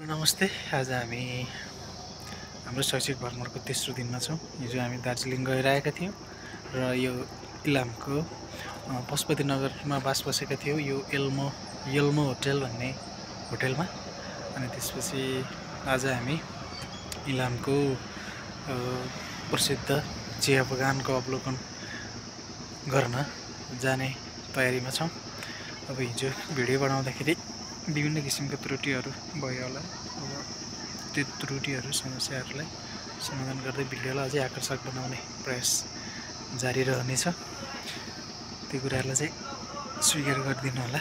नमस्ते। आज हामी हाम्रो शैक्षिक भ्रमणको तेस्रो दिनमा छौँ। हिजो हामी दार्जिलिङ गएर आएका थियौँ र यो इलामको पशुपति नगरमा बास बसेका थियौँ यो यल्मो होटल भन्ने होटलमा। अनि त्यसपछि आज हामी इलामको प्रसिद्ध चिया बगानको अवलोकन गर्न जाने तयारीमा छौँ। अब हिजो भिडियो बनाउँदाखेरि विभिन्न किसिमका त्रुटिहरू भयो होला। अब त्यो त्रुटिहरू समस्याहरूलाई समाधान गर्दै भिडियोलाई अझै आकर्षक बनाउने प्रयास जारी रहनेछ। त्यो कुराहरूलाई चाहिँ स्वीकार गरिदिनु होला।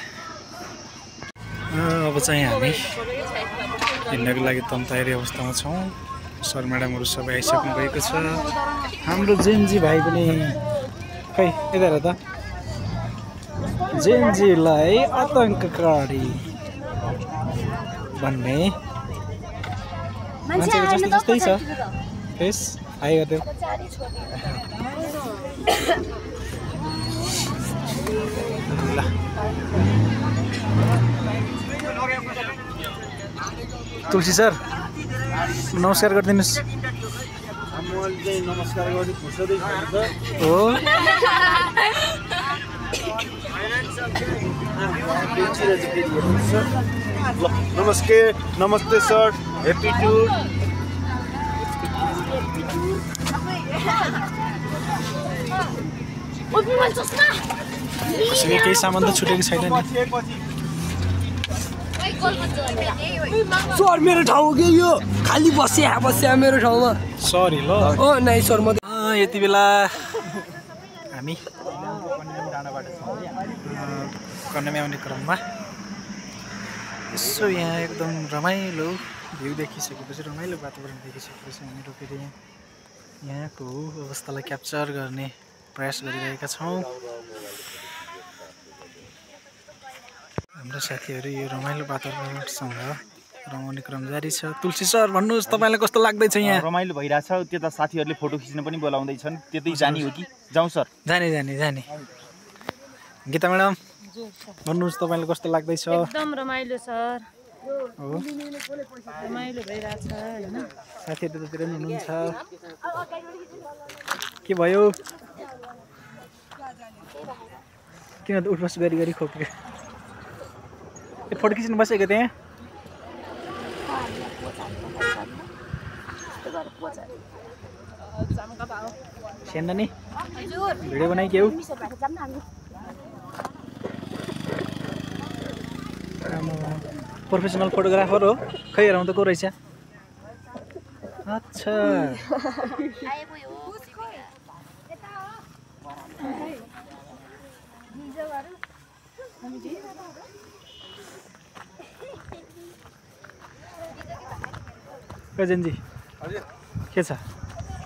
अब चाहिँ हामी हिँड्नको लागि तम तयारी अवस्थामा छौँ। सर म्याडमहरू सबै आइसक्नु भएको छ। हाम्रो जेनजी भाइ पनि खै यता हेर त। जेनजीलाई आतङ्ककारी भन्ने मान्छेको जस्तो जस्तै छ फेस। हाई गरिदेऊ। ल तुलसी सर नमस्कार गरिदिनुहोस्। नमस्कार गरी हो नमस्ते सर। एप्टिट्युड केही सामान त छुटेको छैन नि। सर मेरो ठाउँ हो कि यो खाली बस्या मेरो ठाउँमा। सरी ल। नै सर म यति बेला हामी कन्यामा आउने क्रममा यसो यहाँ एकदम रमाइलो भ्यू देखिसकेपछि, रमाइलो वातावरण देखिसकेपछि हामी रोकेर यहाँको अवस्थालाई क्याप्चर गर्ने प्रयास गरिरहेका छौँ। हाम्रो साथीहरू यो रमाइलो वातावरणसँग रमाउने क्रम जारी छ। तुलसी सर भन्नुहोस्, तपाईँलाई कस्तो लाग्दैछ? यहाँ रमाइलो भइरहेछ। त्यता साथीहरूले फोटो खिच्न पनि बोलाउँदैछन्। त्यतै जाने हो कि जाउँ सर? जाने। गीता म्याडम भन्नुहोस्, तपाईँलाई कस्तो लाग्दैछ? एकदम रमाइलो सर। हो रमाइलो भइरहेछ हैन। साथीहरू त्यतिर पनि हुनुहुन्छ। के भयो? किन उठबस गरी खोप्यो? फोटो खिच्नु बसेको त्यहाँ? सेन्दा नि भिडियो बनाइ के हो? प्रोफेसनल फोटोग्राफर हो? खै हेरौँ त को रहेछ? अच्छा जेनजी के छ?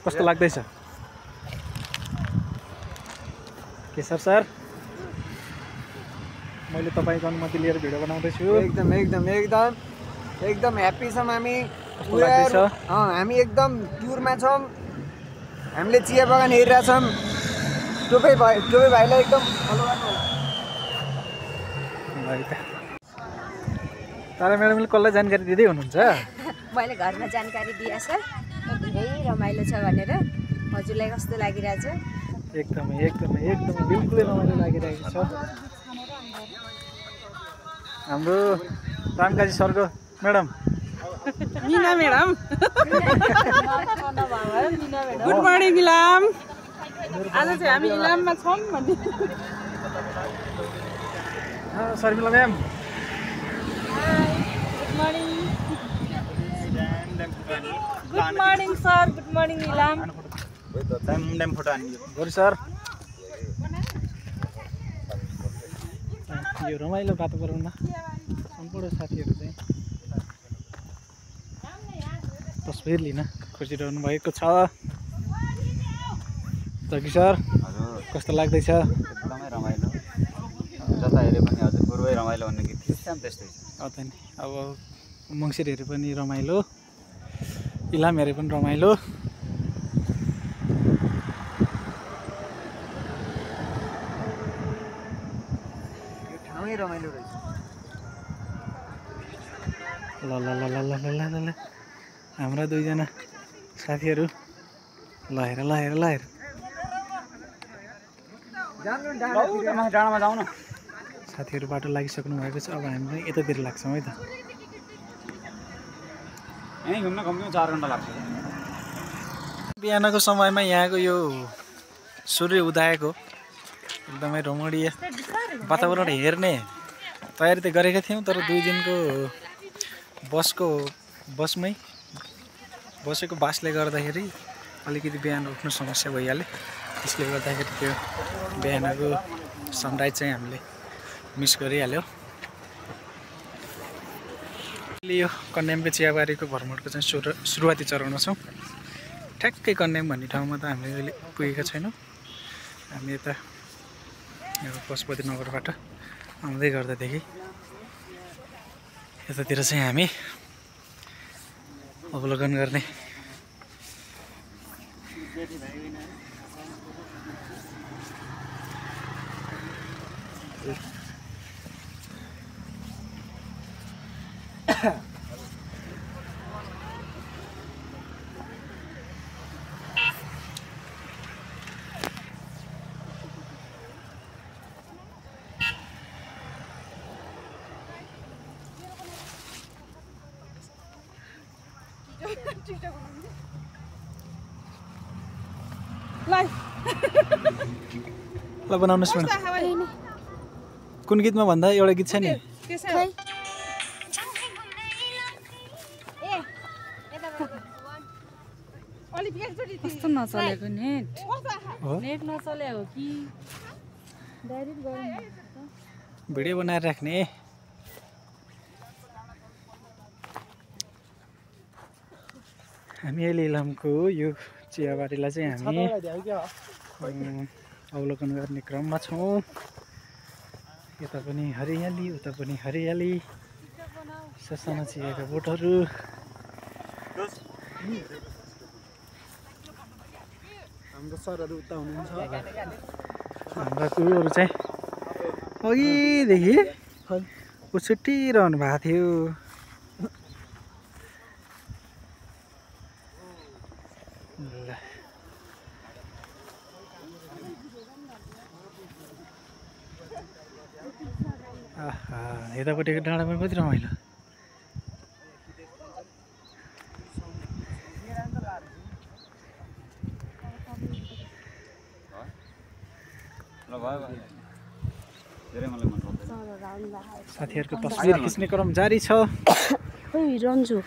कस्तो लाग्दैछ? के सर मैले तपाईँको अनुमति लिएर भिडियो बनाउँदैछु। एकदम ह्याप्पी छौँ हामी। कस्तो लाग्दैछ? हामी एकदम टुरमा छौँ। हामीले चिया बगान हेरिरहेछौँ। टोपे भाइलाई एकदम फलो गर्नु होला। तारा म्याडमले कसलाई जानकारी दिँदै हुनुहुन्छ? मैले घरमा जानकारी दिएछ धेरै रमाइलो छ भनेर। हजुरलाई कस्तो लागिरहेछ? एकदमै बिल्कुलै रमाइलो लागिरहेको छ। हाम्रो रामकाजी सरको म्याडम मिना म्याडम गुड मर्निङ इलाम। आज चाहिँ हामी इलाममा छौँ भन्ने। Sharmila ma'am good morning sir. Good morning Ilam. Photo हान्नु गरी सर। यो रमाइलो वातावरणमा सम्पूर्ण साथीहरू चाहिँ तस्बिर लिन खोजिरहनु भएको छ। जगी सर कस्तो लाग्दैछ? एकदमै रमाइलो। जता हेरे पनि हजुर पूर्वै रमाइलो भन्ने गीत त्यस्तै छ। अब मङ्सिर हेरे पनि रमाइलो, इलाम हेरे पनि रमाइलो। ठाउँै रमाइलो रहेछ। ल ल ल ल ल ल ल ल हाम्रा दुईजना साथीहरू ल हेर ल हेर ल हेर डाँडामा जाउँ न। साथीहरू बाटो लागिसक्नु भएको छ। अब हामी पनि यतातिर लाग्छौँ है त। यहीँ घुम्न कम्तीमा 4 घन्टा लाग्छ। बिहानको समयमा यहाँको यो सूर्य उदाएको एकदमै रमणीय वातावरण हेर्ने तयारी त गरेका थियौँ, तर 2 दिनको बसेको बासले गर्दाखेरि अलिकति बिहान उठ्नु समस्या भइहाल्यो। त्यसले गर्दाखेरि त्यो बिहानको सनराइज चाहिँ हामीले मिस गरिहाल्यो। अहिले यो कन्यामको चियाबारीको भ्रमणको चाहिँ सुरुवाती चरणमा छौँ। ठ्याक्कै कन्याम भन्ने ठाउँमा त हामीले अहिले पुगेका छैनौँ। हामी यता पशुपति नगरबाट आउँदै गर्दादेखि यतातिर चाहिँ हामी अवलोकन गर्ने ल बनाउनुहोस् न। कुन गीतमा भन्दा एउटा गीत छ नि कस्तो नचलेको नेट नचले हो कि डाइरेक्ट गरौँ भिडियो बनाएर राख्ने। हामी अहिले इलामको यो चियाबारीलाई चाहिँ हामी अवलोकन गर्ने क्रममा छौँ। यता पनि हरियाली उता पनि हरियाली, ससाना चियाका बोटहरू। हाम्रो सरहरू उता हुनुहुन्छ। हाम्रा कुरोहरू चाहिँ अघिदेखि छुट्टिरहनु भएको थियो। यतापट्टिको डाँडा पनि कति रमाइलो। साथीहरूको तस्बिर खिच्ने क्रम जारी छ। रन्जु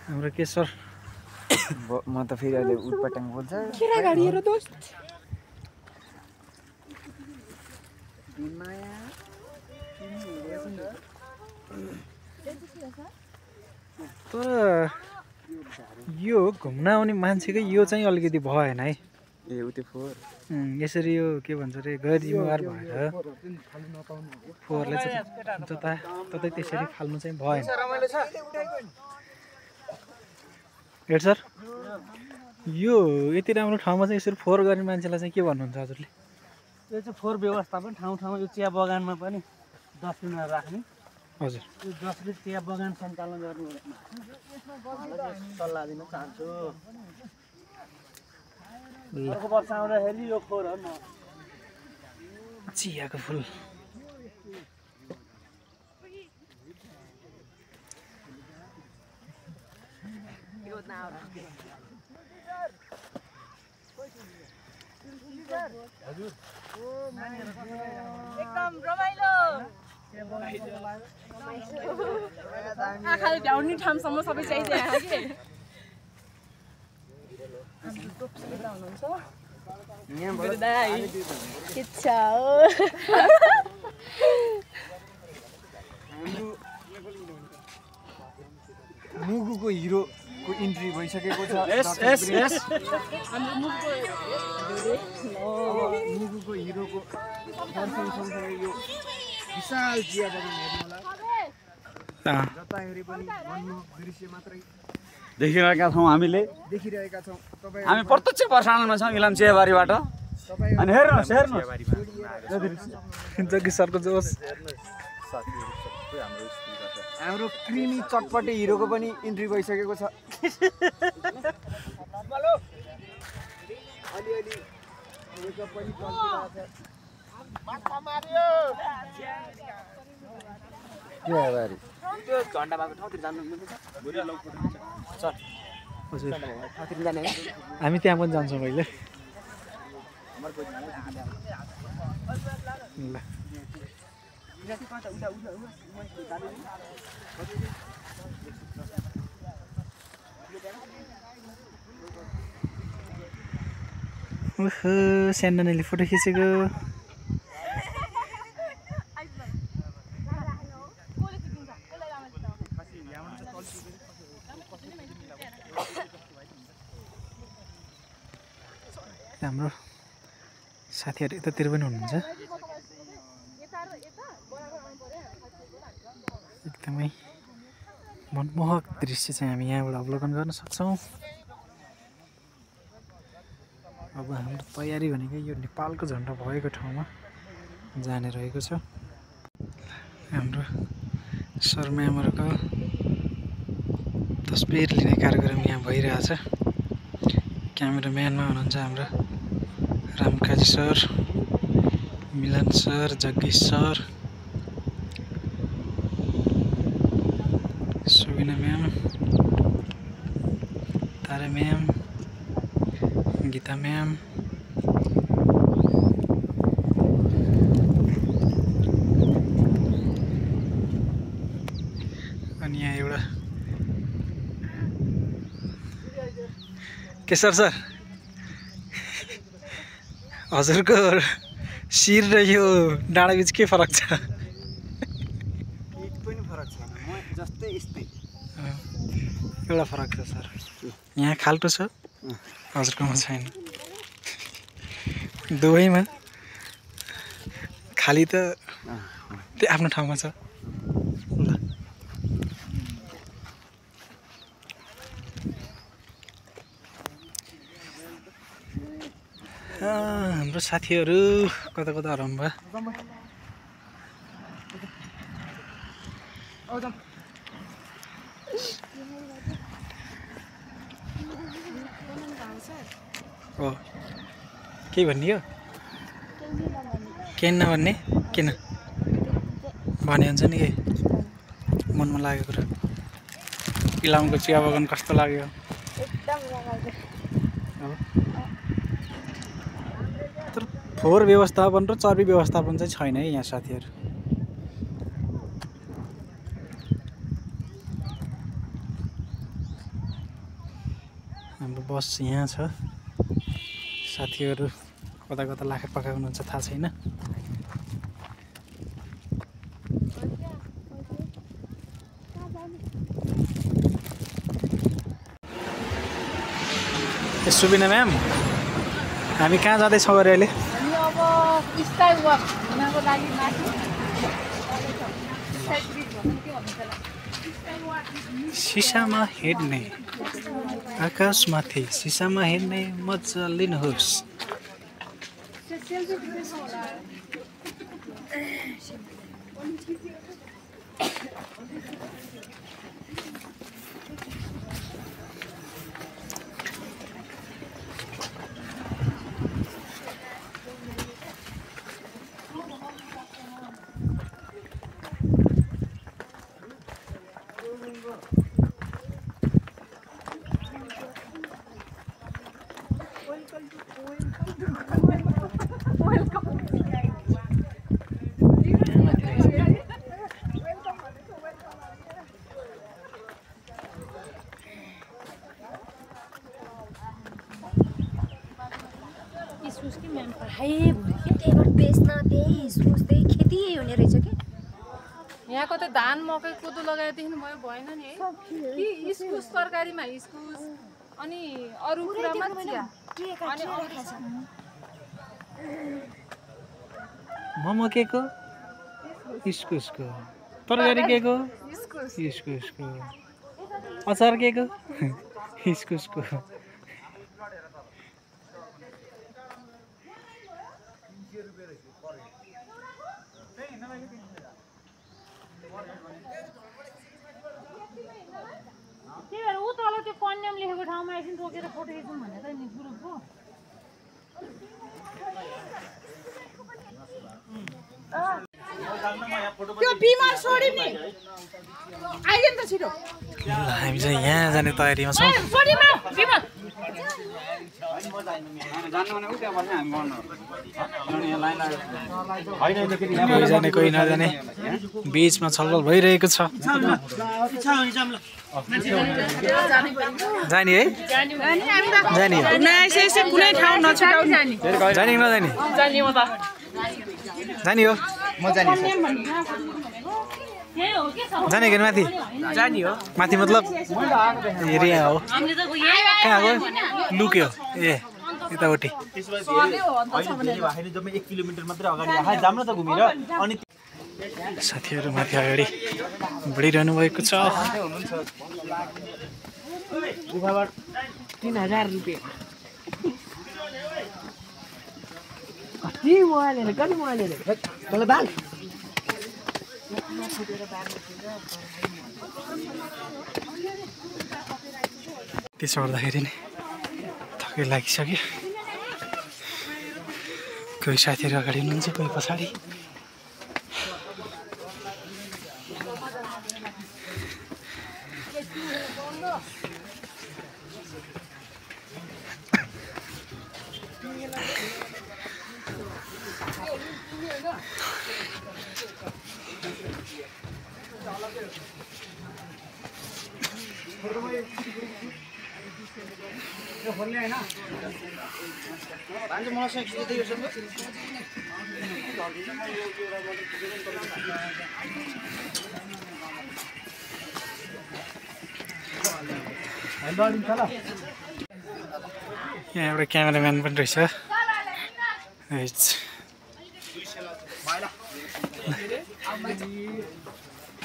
हाम्रो केशर म त फेरि अहिले उटपटाङ बोल्छ। तर यो घुम्न आउने मान्छेकै यो चाहिँ अलिकति भएन है। ए उते फोहोर यसरी यो के भन्छ अरे गैर जिम्मेवार भएर फोहोरले चाहिँ जताततै त्यसरी फाल्नु चाहिँ भएन। हेड सर, यो यति राम्रो ठाउँमा चाहिँ यसरी फोहोर गर्ने मान्छेलाई चाहिँ के भन्नुहुन्छ हजुरले? यो चाहिँ फोहोर व्यवस्थापन ठाउँ ठाउँमा यो चिया बगानमा पनि डस्टबिनहरू राख्ने। हजुर, यो जसले चिया बगान सञ्चालन गर्नु सल्लाह दिन चाहन्छु। अर्को वर्ष आउँदाखेरि यो फोहोर हो म चियाको फुल एकदम रमाइलो आँखाले भ्याउने ठाउँसम्म सबै चाहिँदै आयो कि के छ मुगुको हिरोको इन्ट्री भइसकेको छ। मुगुको हिरोको दर्शन सँगसँगै यो विशाल चिया बगान हेर्नु होला। जता हेरे पनि मनमोहक दृश्य मात्रै देखिरहेका छौँ हामीले। देखिरहेका छौँ। हामी प्रत्यक्ष प्रसारणमा छौँ इलाम चियाबारीबाट। अनि हेर्नुहोस् जग्गी सरको जोस। साथीहरू सबै हाम्रो स्कुलबाट हाम्रो क्रिमी चटपटे हिरोको पनि इन्ट्री भइसकेको छ। अलिअलि मेकअप पनि चलिरहेको छ। के हो बारी? त्यो झन्डा भएको ठाउँतिर जानु मिल्छ? बुढा लौ पुग्छ। चल। हजुर ठाउँतिर जाने है? हामी त्यहाँ पनि जान्छौँ अहिले। ल ओहो स्यान्डनले फोटो खिचेको। हाम्रो साथीहरू यतातिर पनि हुनुहुन्छ। एकदमै मनमोहक दृश्य चाहिँ हामी यहाँबाट अवलोकन गर्न सक्छौँ। अब हाम्रो तयारी भनेको यो नेपालको झन्डा भएको ठाउँमा जाने रहेको छ। हाम्रो सर म्यामहरूको तस्बिर लिने कार्यक्रम यहाँ भइरहेछ। क्यामेराम्यानमा हुनुहुन्छ हाम्रो रामकाजी सर, मिलन sir, Jaggesh sir, Subina ma'am, तारा म्याम, गीता म्याम, अनि यहाँ एउटा के सर हजुरको शिर र यो डाँडाबिच के फरक छ? केही पनि फरक छैन। म जस्तै यस्तै। एउटा फरक छ सर, यहाँ खाल्टो छ, हजुरकोमा छैन। दुवैमा खाली त त्यो आफ्नो ठाउँमा छ। ल हाम्रो साथीहरू कता कता हराउनु भयो। हो के भन्ने हो? केही नभन्ने? किन भने हुन्छ नि के मनमा लागेको कुरा। इलामको चिया बगान कस्तो लाग्यो? तर फोहोर व्यवस्थापन र चर्बी व्यवस्थापन चाहिँ छैन है यहाँ साथीहरू। हाम्रो बस यहाँ छ। साथीहरू कता कता लाखे पकाउनुहुन्छ थाहा छैन। सुबिना म्याम हामी कहाँ जाँदैछौँ अरे अहिले? हामी अब स्काई वक हुनको लागि माथि सिसामा हेर्ने आकाशमाथि सिसामा हेर्ने मजा लिनुहोस्। इस्कुसकै म्याम पढाइ भयो कि त्यहीबाट बेच्न त्यही इस्कुस त्यही खेती हुने रहेछ कि यहाँको त धान मकै कोदो लगाएदेखि भयो भएन नि है कि इस्कुस तरकारीमा इस्कुस अनि अरू कुरामा चिया अनि मोमो के को? इस्कुसको। तरकारी के को? इस्कुस इस्कुसको। अचार के को? इस्कुसको। लेखेको ठाउँमा एकछिन रोकेर फोटो खिचौँ भनेर नि ग्रुपको त्यो बिमार छोडिम नि आइदिनु त छिटो हामी चाहिँ यहाँ जाने तयारीमा छौँ कोही जाने कोही नजाने बिचमा छलफल भइरहेको छ जाने है जाने हो कुनै ठाउँ नछुटाउनु जाने कि नजाने जाने हो जाने कि माथि जाने हो माथि मतलब हेरे यहाँ हो कहाँ गयो लुक्यो ए यतापट्टि जम्मै 1 किलोमिटर मात्रै अगाडि आए जाम न त घुमेर अनि साथीहरू माथि अगाडि बढिरहनु भएको छ 3000 रुपैयाँ कति मोबाइल तल बाल त्यसो गर्दाखेरि नै थकै लागिसक्यो कोही साथीहरू अगाडि हुनुहुन्छ कोही पछाडि यहाँ एउटा क्यामेराम्यान पनि रहेछ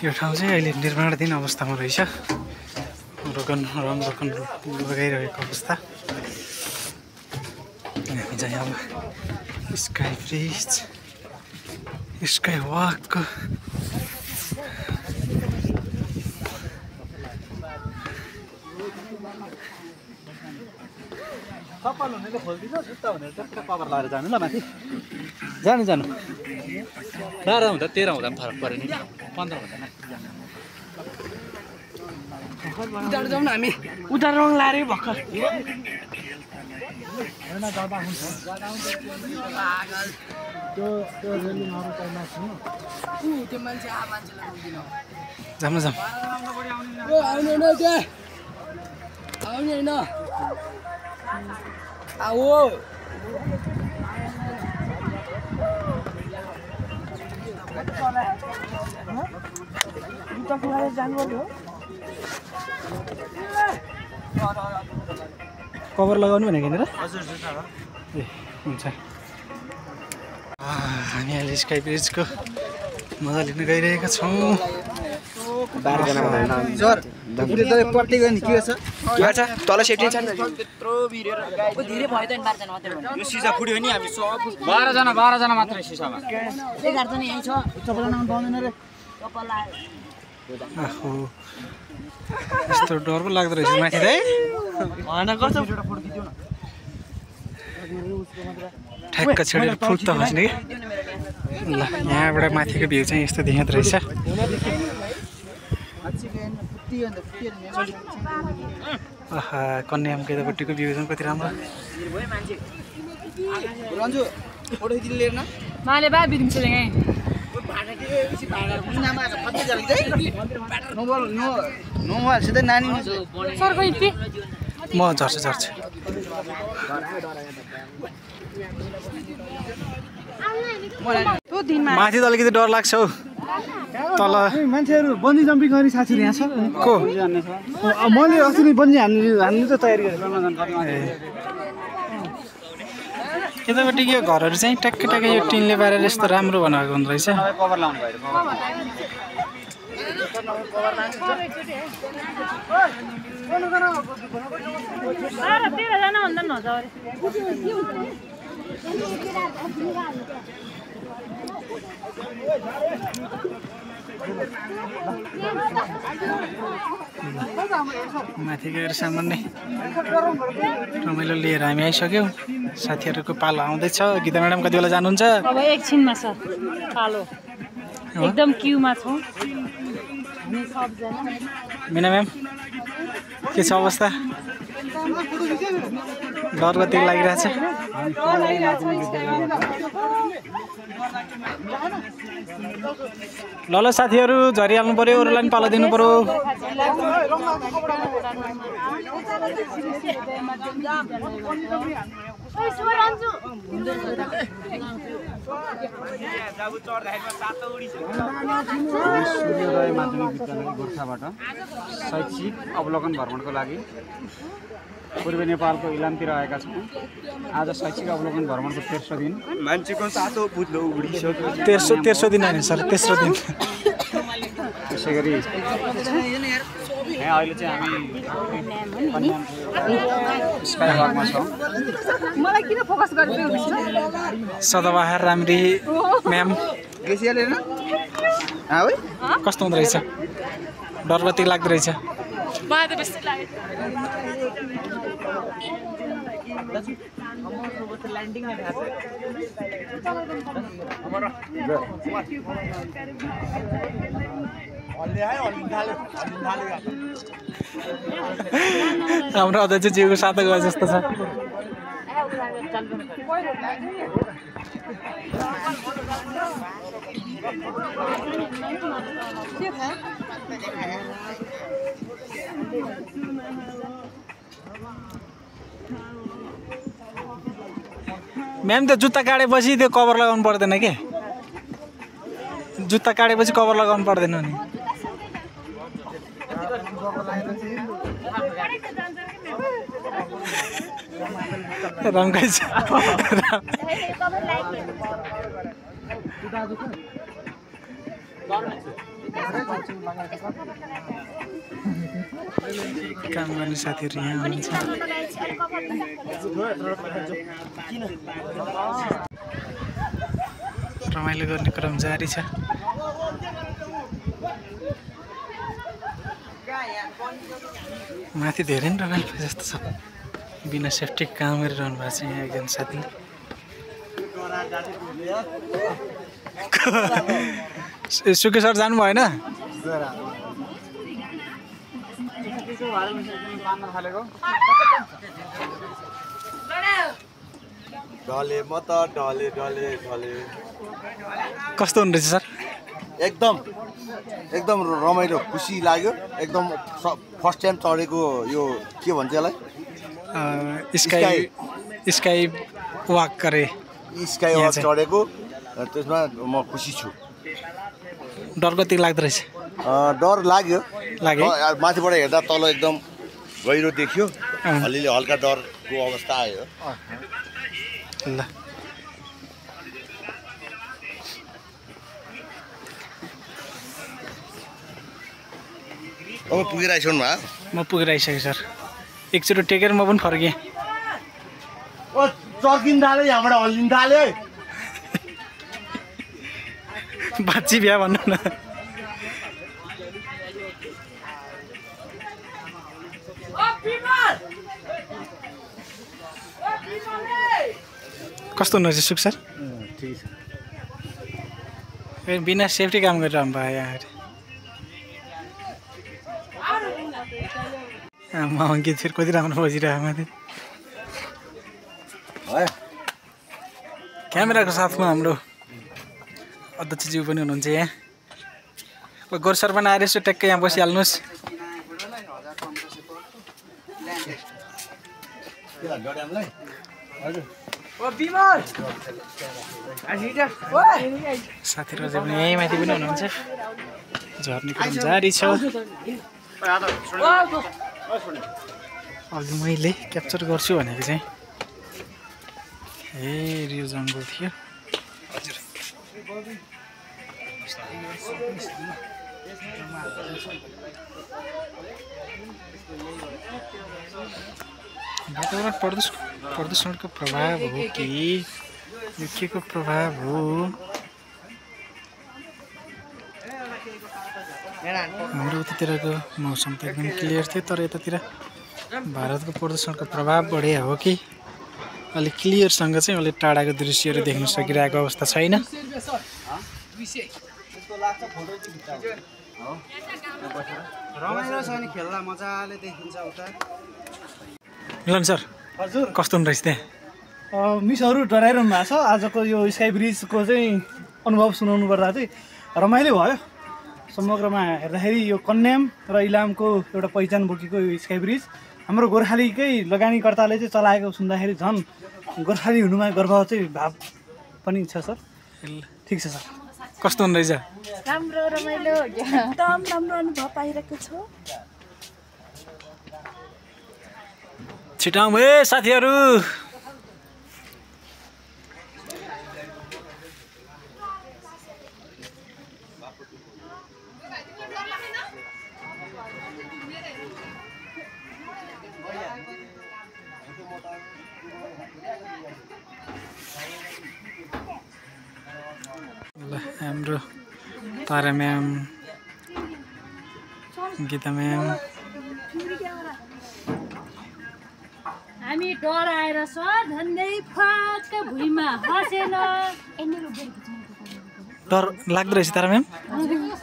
यो ठाउँ चाहिँ अहिले निर्माणाधीन अवस्थामा रहेछ रोकन लगाइरहेको अवस्था हामी चाहिँ अब स्काई ब्रिज स्काई वाकको कपाल हुनेले खोलिदिनु जुत्ता भनेर टक्क कभर लगाएर जानु ल माथि जानु 12 हुँदा 13 हुँदा पनि फरक परेन 15 हुँदा उतार जाउँ न हामी उतार रङ लारे भर्खर जाम आउने न त्यहाँ आउने होइन आओ कभर लगाउनु भनेको यहाँनिर ए हुन्छ हामी अहिले स्काई ब्रिजको मजा लिन गइरहेका छौँ 12 जना सर पट्टि गयो नि के छ तल सेफ्टी छ नि त्यत्रो भिरेर धेरै भयो त नि 12 जना मात्रै यो सिसा फुट्यो नि हामी सब 12 जना मात्रै सिसामा 11 जना यही छ चपला नाम पाउँदैन रे चपला आहो यस्तो डर पो लाग्दो रहेछ माथि त है हैन गर्छ ठ्याक्क छेडेर फुट त खस्ने कि ल यहाँबाट माथिको भ्यू चाहिँ यस्तो देखिँदो रहेछ आहा कन्यामको यतापट्टिको भ्यू चाहिँ कति राम्रो रन्जु फोटो खिच्न लिएर न माले बा बिदिन्छ नि सिधै नानी सर खोइ पे म झर्छु माथि त अलिकति डर लाग्छ हौ तल मान्छेहरु बन्जी जम्पिङ गर्ने साथीहरु यहाँ छ को मैले अस्ति नै बन्जी हान्नु त तयारी गरेँ यतापट्टि यो घरहरू चाहिँ ट्याक्कै ट्याक्कै यो टिनले पारेर यस्तो राम्रो बनाएको हुँदो रहेछ कभर लाउनु भयो माथि गएर सामान्य रमाइलो लिएर हामी आइसक्यौँ। साथीहरूको पालो आउँदैछ। गीता म्याडम कति बेला जानुहुन्छ? अब एकछिनमा सर पालो एकदम क्युमा छौँ हामी सबजना। मिना म्याम के छ अवस्था? डर कति लागिरहेछ? ल ल साथीहरू झरिहाल्नु पर्यो, अरूलाई पनि पालो दिनु पर्यो। सूर्योदय माध्यमिक विद्यालय गोर्खाबाट शैक्षिक अवलोकन भ्रमणको लागि पूर्वी नेपालको इलामतिर आएका छौँ। आज शैक्षिक अवलोकन भ्रमणको तेस्रो दिन। मान्छेको सातो बुझ्लो उडिसक्यो। तेस्रो दिन होइन सर, तेस्रो दिन। त्यसै गरी अहिले चाहिँ हामी स्काई वकमा छौँ। मलाई किन फोकस गर्दै हुनुहुन्छ? सदाबहार राम्री म्याम कस्तो हुँदो रहेछ? डर कति लाग्दो रहेछ? मलाई त बेसी लाग्यो। हाम्रो अध्यक्ष जीवको सातो गए जस्तो छ। म्याम त्यो जुत्ता काटेपछि त्यो कभर लगाउनु पर्दैन के? जुत्ता काटेपछि कभर लगाउनु पर्दैन नि? रङ्गाइ छ। काम गर्ने साथीहरू यहाँ हुनुहुन्छ। रमाइलो गर्ने क्रम जारी छ। माथि धेरै नै रमाइलो भयो जस्तो छ। बिना सेफ्टी काम गरिरहनु भएको छ यहाँ एकजना साथी। सुके सर जानु भएन? ढले म त ढले ढले ढले। कस्तो हुँदो रहेछ सर? एकदम रमाइलो, खुसी लाग्यो। एकदम फर्स्ट टाइम चढेको यो के भन्छ यसलाई? स्काई वाक गरे। स्काई वाक चढेको, त्यसमा म खुसी छु। डर कति लाग्दो रहेछ? डर लाग्यो। माथिबाट हेर्दा तल एकदम गहिरो देखियो। अलिअलि हल्का डरको अवस्था आयो। ल अब पुगेर आइसक्नु भयो? म पुगेर आइसकेँ सर। एकचोटि टेकेर म पनि फर्केँ। चर्किन थाल्यो, यहाँबाट हल्लिन थाल्यो। बाची बिहा भन्नु न। कस्तो हुनुहुन्छ सुख सर? ठिक छ। बिना सेफ्टी काम गरिरहनु भयो यहाँ। अङ्कित फेरि कति राम्रो बजिरहेको माथि। क्यामेराको साथमा हाम्रो अध्यक्षज्यू पनि हुनुहुन्छ यहाँ। गोर सर पनि आएर यसो ट्याक्कै यहाँ बसिहाल्नुहोस्। साथीहरू अझै पनि यहीँ माथि पनि हुनुहुन्छ। झर्ने क्रम जारी छ। अघि मैले क्याप्चर गर्छु भनेको चाहिँ यो जङ्गल थियो। वातावरण प्रदूषणको प्रभाव हो कि यो के को प्रभाव हो? हाम्रो उतातिरको मौसम त एकदम क्लियर थियो, तर यतातिर भारतको प्रदूषणको प्रभाव बढे हो कि अलिक क्लियरसँग चाहिँ अहिले टाढाको दृश्यहरू देख्न सकिरहेको अवस्था छैन। रमाइलो छ नि, खेल्दा मजाले देखिन्छ उता। मिलन सर हजुर कस्तो हुँदो रहेछ त्यहाँ? मिसहरू डराइरहनु भएको छ। आजको यो स्काई ब्रिजको चाहिँ अनुभव सुनाउनु पर्दा चाहिँ रमाइलो भयो। समग्रमा हेर्दाखेरि यो कन्याम र इलामको एउटा पहिचान बोकेको यो स्काई ब्रिज हाम्रो गोर्खालीकै लगानीकर्ताले चाहिँ चलाएको सुन्दाखेरि झन् गोर्खाली हुनुमा गर्व चाहिँ भाव पनि छ सर। ठिक छ सर। कस्तो हुँदो रहेछ? राम्रो रमाइलो एकदम राम्रो अनुभव पाइरहेको छु। छिटाउँ है साथीहरू। हाम्रो तारा म्याम, गीता म्याम, हामी डराएर सर झन्डै फट भुइँमा बसेन। डर लाग्दो रहेछ तारा म्याम?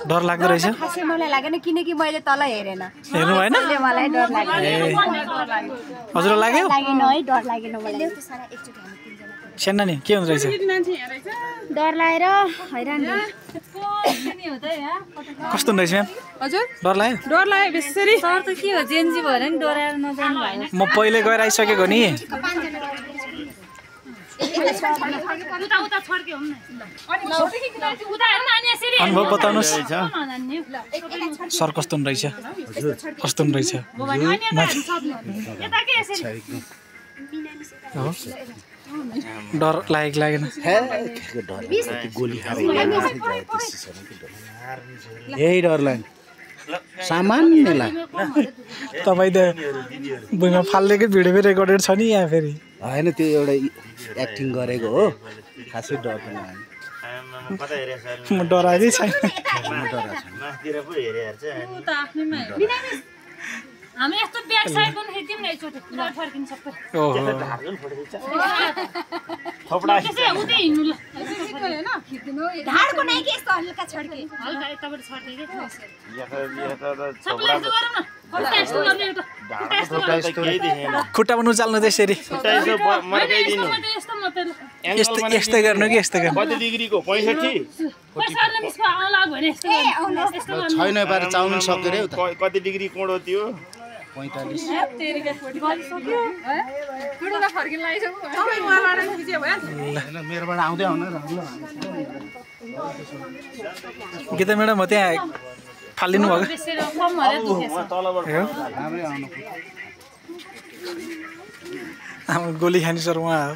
डर लाग्दो रहेछ? खासै मलाई लागेन किनकि मैले तल हेरेन। हेर्नु भएन? मलाई डर लाग्यो। हजुर लाग्यो? लागेन है, डर लागेन मलाई। सानो नि के हुँदो रहेछ? डर लागेर हैरान कस्तो हुँदो रहेछ म्याम? हजुर डर लाग्यो? डर लाग्यो बेसरी। सर त के हो जेन्जी भएर नि डराएर नजानु भएन। म पहिले गएर आइसकेको नि। उता उता छड्के हुँ न। उता हेर्न अनि यसरी अनुभव बताउनुहोस् नजान्ने। सर कस्तो हुँदो रहेछ? कस्तो हुँदो रहेछ? यता के यसरी हो? डर लागेको लागेन? यही डर लाग्यो, सामान्य लाग्यो। तपाईँ त भुइँमा फाल्नेकै भिडियो पनि रेकर्डेड छ नि यहाँ फेरि। होइन त्यो एउटा एक्टिङ गरेको हो, खासै डर पनि लाग्यो। म डराएकै छैन। हामी यस्तो ब्याक साइड पनि खिच्यौँ न एकचोटि पुरा फर्किन सबै। ओहो त्यसै उतै हिँड्नु ल। ढाडको नै के यस्तो हल्का छड्के। हल्का यताबाट छड्के के सबैले यस्तो गरौँ न। खुट्टा यस्तो गर्ने एउटा। खुट्टा यस्तो गर्ने। खुट्टा पनि उचाल्नु त्यसरी। यस्तो मात्रै ल। यस्तै गर्नु कि यस्तै गर्नु? कति डिग्रीको 65 पैसा अर्ले मिसको आउला भने यस्तो गर्ने। यस्तो गर्ने। छैन पाएर चाउमिन सक्यो रे उता। कति डिग्री कोण हो त्यो 45। होइन मेरोबाट आउँदै आउनु गीता म्याडम हो त्यहाँ फालिदिनु भएको? बेसेर कम भएर दुखेछ। राम्रै आउनु। हाम्रो गोली खाने सर उहाँ हो।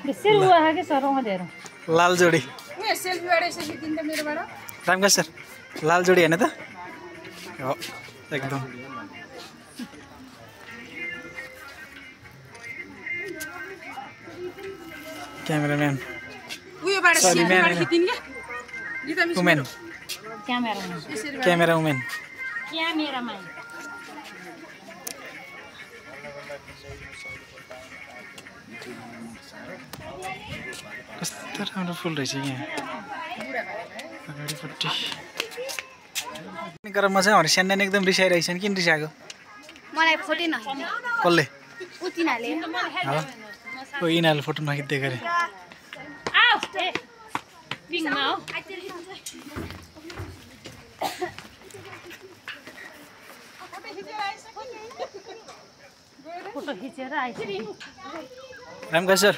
बेसेर उहाँ के सर उहाँ धेरै। लाल जोडी रामका सर, लाल जोडी होइन त? हो एकदम। Cameraman women, camera women. क्यामेरामा कस्तो राम्रो फुल रहेछ यहाँ अगाडिपट्टि। गरममा चाहिँ हाम्रो स्यान्डान एकदम रिसाइरहेछन्। किन रिसाएको? मलाई फोटो न कसले? उतिनाले हो यिनीहरूले फोटो नखिच्दै गरे। आऊ ए पिङमा हो। फोटो खिचेर आइसक्यो। रामका सर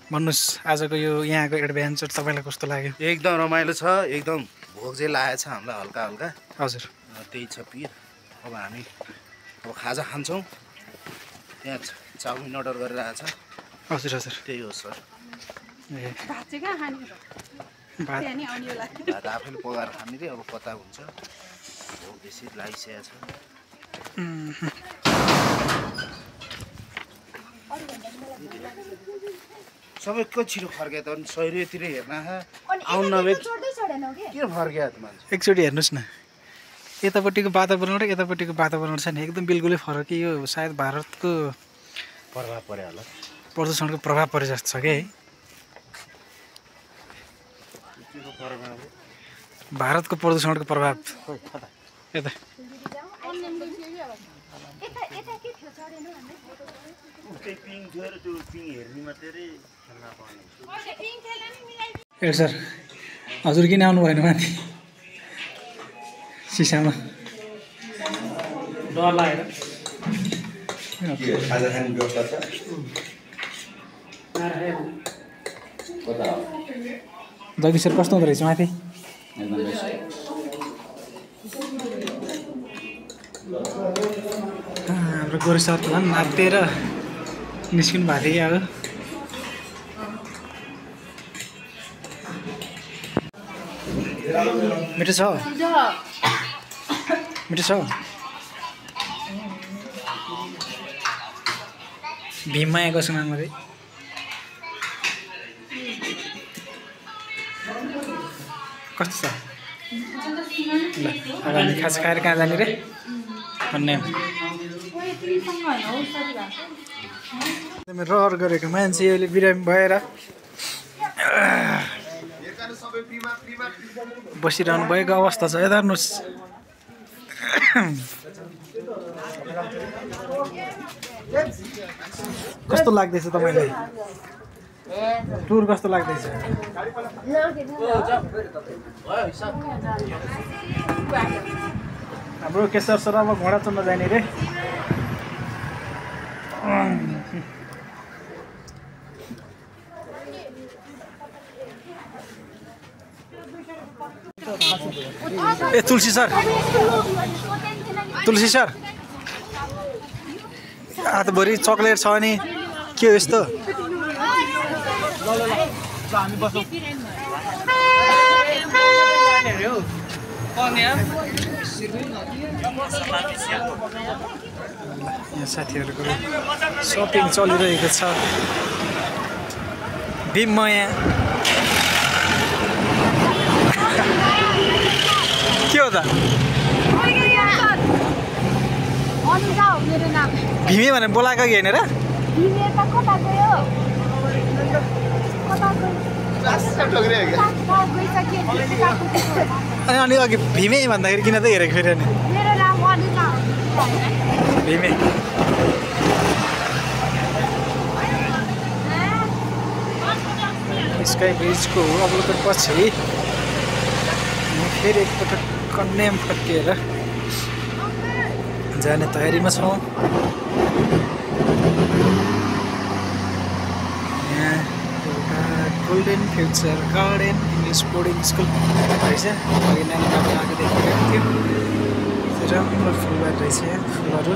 भन्नुहोस् आजको यो यहाँको एडभेन्चर तपाईँलाई कस्तो लाग्यो? एकदम रमाइलो छ, एकदम भोक चाहिँ लागेको छ हामीलाई हल्का हल्का। हजुर त्यही छ पिर। अब हामी अब खाजा खान्छौँ। त्यहाँ चाउमिन अर्डर गरेर आएको छ। हजुर हजुर त्यही हो सर। ए भात आफैले पकाएर खाने रे। अब कता हुन्छ, भोक बेसी लागिसकेको छ। सबैको छिटो फर्क्यो त अनि सहिरोतिर हेर्न आउन नभए किन फर्क्यो त मान्छे एकचोटि हेर्नुहोस् न यतापट्टिको वातावरण र यतापट्टिको वातावरण छ नि एकदम बिल्कुलै फरक यो सायद भारतको प्रभाव पर्यो होला प्रदूषणको प्रभाव परे जस्तो छ कि भारतको प्रदूषणको प्रभाव यता ए सर हजुर किन आउनु भएन माथि सिसामा डर लागेर जगदीश सर कस्तो हुँदो रहेछ माथि हाम्रो गोरु सर झन् नाच्दिएर निस्किनु भएको थियो अब मिठो छ मिठो छ भीममाया कसो नाम अरे कस्तो छ ल अब हामी खास खाएर कहाँ जाने रे भन्ने रहर गरेको मान्छे अहिले बिरामी भएर बसिरहनु भएको अवस्था छ यता हेर्नुहोस् कस्तो लाग्दैछ तपाईँलाई टुर कस्तो लाग्दैछ हाम्रो केशर सर अब घोडा चढ्न जाने रे ए तुलसी सर हातभरि चक्लेट छ नि के हो यस्तो यहाँ साथीहरूको सपिङ चलिरहेको छ भीममाया के हो त भीमे भनेर बोलाएको कि होइन र अनि अघि भीमे भन्दाखेरि किन त हेरेको फेरि अनि भीमे स्काई ब्रिजको अवलोकन पछि फेरि एकपटक कन्याम फर्किएर जाने तयारीमा छौँ यहाँ एउटा golden future garden English boarding school रहेछ अघि नानी बाबा आएको देखिरहेको थियो राम्रो फुलबारी रहेछ यहाँ फुलहरू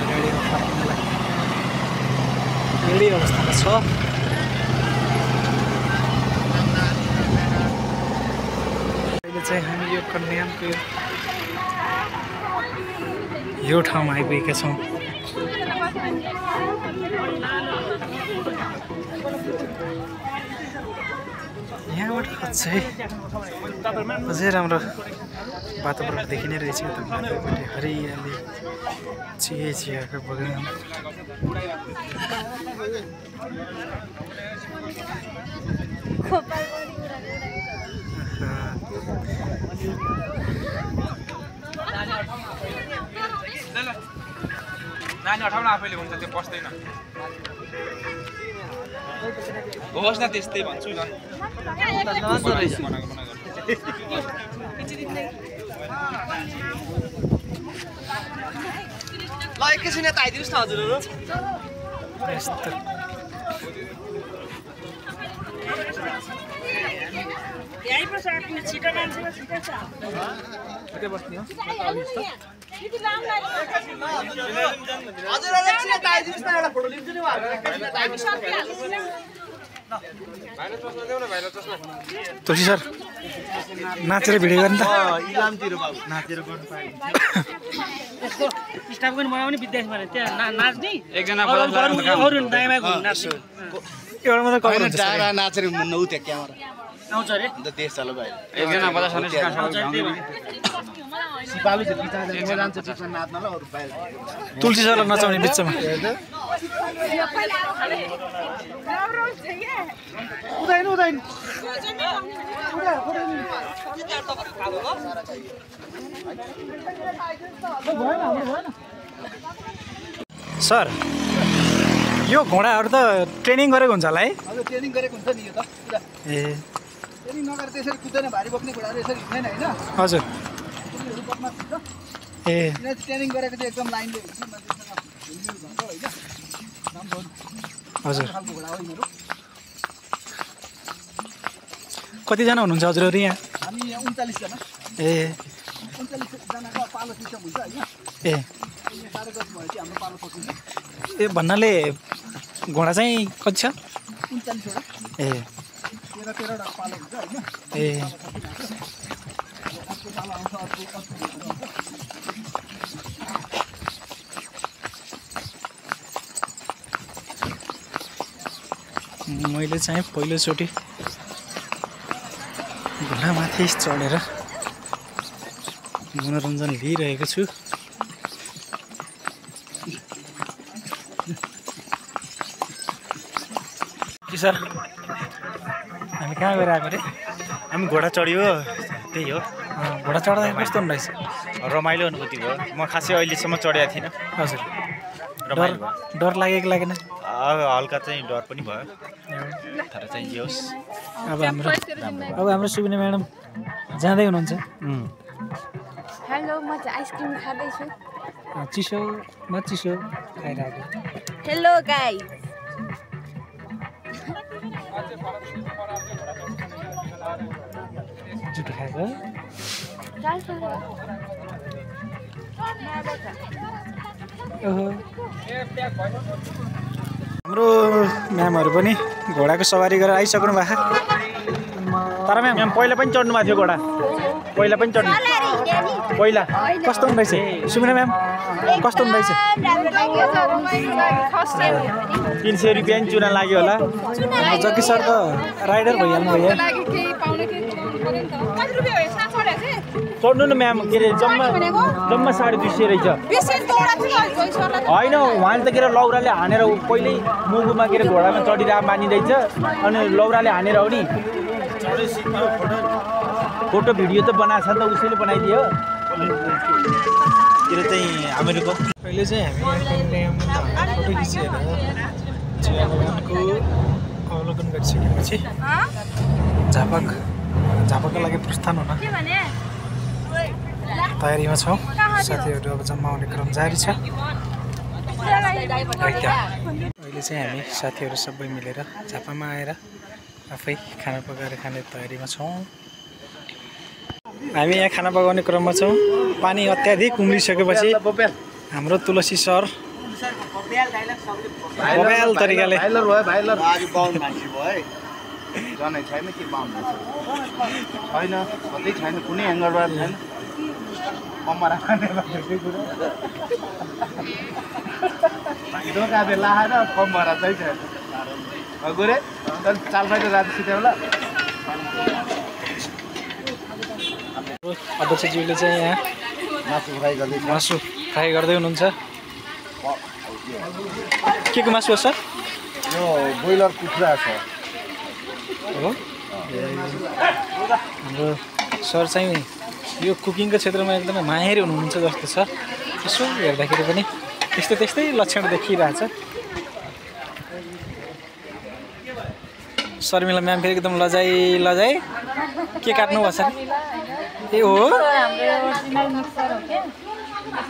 गाडीमा फर्किनलाई रेडी अवस्थामा छ अहिले चाहिँ हामी यो कन्यामको यो ठाउँमा आइपुगेका छौँ यहाँबाट अझै राम्रो वातावरण देखिने रहेछ हरियाली चियाको बगान नानी अठाउन आफैले हुन्छ त्यो पस्दैन होस् न त्यस्तै भन्छु ल ल एकैछिन यता आइदिनुहोस् न हजुरहरू छिटो मान्छेमा छिटो छ बस्ने हो हजुर एकछिन यता आइदिनुहोस् न एउटा फोटो लिन्छु नि तुलसी सर नाचेर भिडियो गर्ने त इलामतिर बाबु नाचेर गर्नु पाएँ यसको स्टाफ पनि बनाउने विद्यार्थी भने त्यहाँ नाच्ने एकजना अरू दाइमा घुम्न नाच्ने एउटा मात्रै कभर हुन्छ डाँडा नाचेर नौ त्यहाँ क्यामेरा आउँछ अरे अन्त देश चलो भाइ एकजना बजाउने सिपालु चाहिँ बिचमा जान्छ बिचमा नाच्नलाई अरू बाहिर तुलसी सरलाई नचाउने बिचमा उदाइन सर यो घोडाहरू त ट्रेनिङ गरेको हुन्छ होला है हजुर ट्रेनिङ गरेको हुन्छ नि यो त पुरा ए ट्रेनिङ नगरेर त्यसरी कुद्दैन भारी बोक्ने घोडाहरू यसरी हिँड्दैन होइन हजुर तिनीहरू बदमास हुन्छ ए यिनीहरू ट्रेनिङ गरेको चाहिँ एकदम लाइनले हुन्छ मान्छेसँग हिँड्नु भन्छ होइन राम्रो हजुर खालको घोडा हो यिनीहरू कतिजना हुनुहुन्छ हजुरहरू यहाँ हामी यहाँ 39 जना ए 39 जनाको पालो सिस्टम हुन्छ होइन ए 10:30 भएपछि हाम्रो पालो सकिन्छ ए भन्नाले घोडा चाहिँ कति छ 39 वटा ए 13 वटा पालो हुन्छ होइन ए अर्को पालो आउँछ अर्को मैले चाहिँ पहिलोचोटि घोडामाथि चढेर मनोरञ्जन लिइरहेको छु कि सर हामी कहाँ गएर आएको अरे हामी घोडा चढ्यो त्यही हो घोडा चढ्दाखेरि कस्तो हुँदो रहेछ रमाइलो अनुभूति भयो म खासै अहिलेसम्म चढेको थिइनँ हजुर रमाइलो भयो डर लागेको लागेन हल्का चाहिँ डर पनि भयो तर चाहिँ जे होस् अब हाम्रो सुबिना म्याडम जाँदै हुनुहुन्छ हेलो म चाहिँ आइसक्रिम खाँदैछु चिसोमा चिसो खाइरहेको हेलो गाइस जुठो खाएको ओहो हाम्रो म्यामहरू पनि घोडाको सवारी गरेर आइसक्नु भएको तर म्याम पहिला पनि चढ्नु भएको थियो घोडा पहिला पनि चढ्नु पहिला कस्तो हुँदैछ सुमिना म्याम कस्तो हुँदैछ 300 रुपियाँ नि चुना लाग्यो होला जग्गी सर त राइडर भइहाल्नु भयो चढ्नु न म्याम के अरे जम्मा 250 रहेछ होइन उहाँले त के अरे लौराले हानेर पहिल्यै मुगुमा के अरे घोडामा चढिरहेको मानिँदैछ अनि लौराले हानेर हो नि फोटो भिडियो त बनाएको छ नि त उसैले बनाइदियो के अरे चाहिँ हामीहरूको अहिले चाहिँ हामी फोटो खिचेर चियाबगानको अवलोकन गरिसकेपछि झापाको लागि प्रस्थान हुन तयारीमा छौँ साथीहरू अब जम्मा आउने क्रम जारी छ अहिले चाहिँ हामी साथीहरू सबै मिलेर झापामा आएर आफै खाना पकाएर खाने तयारीमा छौँ हामी यहाँ खाना पकाउने क्रममा छौँ पानी अत्याधिक उम्लिसकेपछि हाम्रो तुलसी सर बब्याल तरिकाले भाइलर आज बाहुन मान्छे भयो है जनै छैन के बाहुन छैन कतै छैन कुनै एङ्गलबाट छैन कमरा दोकाने लाएर कमरा चाहिँ छैन गोरे चालपाइलो राति सिध्याउला अध्यक्षज्यूले चाहिँ यहाँ मासु फ्राई गर्दै हुनुहुन्छ के को मासु हो सर यो ब्रोइलर कुखुरा छ हो हाम्रो सर चाहिँ यो कुकिङको क्षेत्रमा एकदमै माहिर हुनुहुन्छ जस्तो छ यसो हेर्दाखेरि पनि त्यस्तै लक्षण देखिरहेछ शर्मिला म्याम फेरि एकदम लजाइ के काट्नु भएको छ ए हो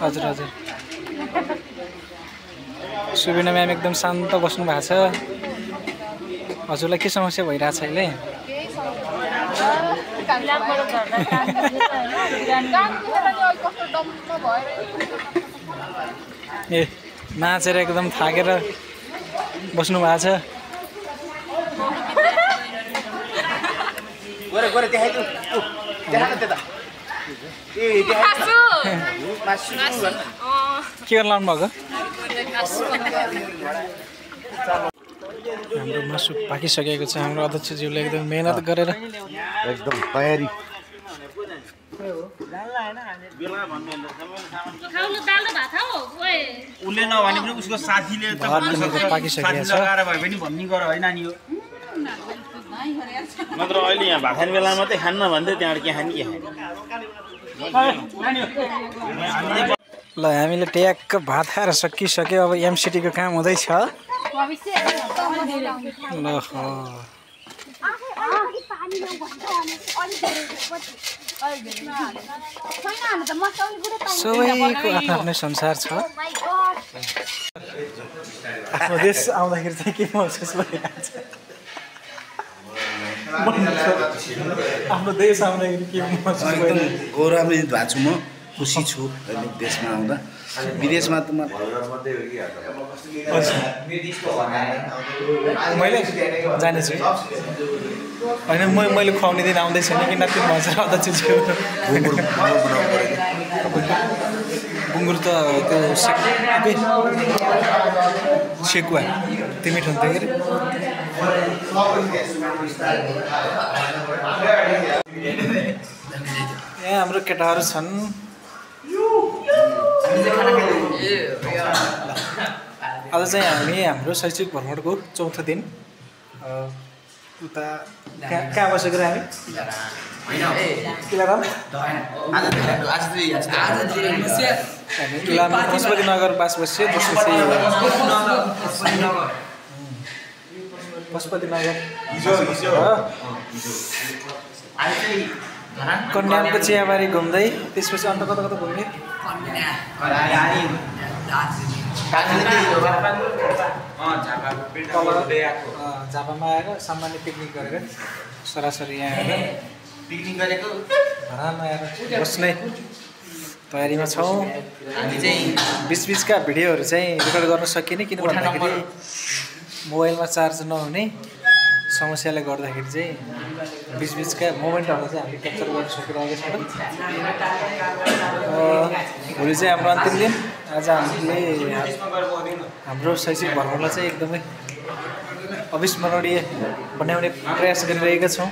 हजुर सुबिना म्याम एकदम शान्त बस्नु भएको छ हजुरलाई के समस्या भइरहेछ अहिले ए नाचेर एकदम थाकेर बस्नु भएको छ गरे गरे देखाइदिउ देखा न त्यता ए देखाइदिउ मासु के गर्न लाउनु भएको हाम्रो मासु पाकिसकेको छ हाम्रो अध्यक्षज्यूले एकदम मेहनत गरेर एकदम तयारी उसले नभने पनि उसको साथीले त पाकिसकेको छ लगाएर भए पनि भन्ने गर है नानी हो मात्र अहिले यहाँ भात खाने बेलामा मात्रै खान्न भन्दै त्यहाँबाट के खाने ल हामीले ट्याक्क भात खाएर सकिसक्यो अब एमसिटीको काम हुँदैछ ल सबैको आफ्नो आफ्नै संसार छ आफ्नो देश आउँदाखेरि चाहिँ के महसुस भइरहेको छ आफ्नो देश आउँदाखेरि के महसुस एकदम गौरवान्वित भएको छु म खुसी छु अहिले देशमा आउँदा विदेशमा त मैले जानेछु होइन मैले खुवाउने दिन आउँदै छैन कि नाति भन्छ अध्यक्षज्यू गुङ्गुर त त्यो सेकुवा त्यो मिठो हुन्थ्यो के अरे यहाँ हाम्रो केटाहरू छन् आज चाहिँ हामी हाम्रो शैक्षिक भ्रमणको चौथो दिन उता कहाँ बसेको हामी इलाममा पशुपति नगर बास बस्यो त्यसपछि पशुपति नगर कन्यामको चियाबारी घुम्दै त्यसपछि अन्त कता कता घुम्ने झापामा आएर सामान्य पिकनिक गरेर सरासरी यहाँ आएर पिकनिक गरेको घरमा आएर बस्ने तयारीमा छौँ हामी चाहिँ बिचबिचका भिडियोहरू चाहिँ रेकर्ड गर्न सकिने किन भन्दाखेरि मोबाइलमा चार्ज नहुने समस्याले गर्दाखेरि चाहिँ बिचबिचका मोमेन्टहरू चाहिँ हामीले क्याप्चर गर्न सकिरहेका छौँ भोलि चाहिँ हाम्रो अन्तिम दिन आज हामीले हाम्रो शैक्षिक भ्रमणलाई चाहिँ एकदमै अविस्मरणीय बनाउने प्रयास गरिरहेका छौँ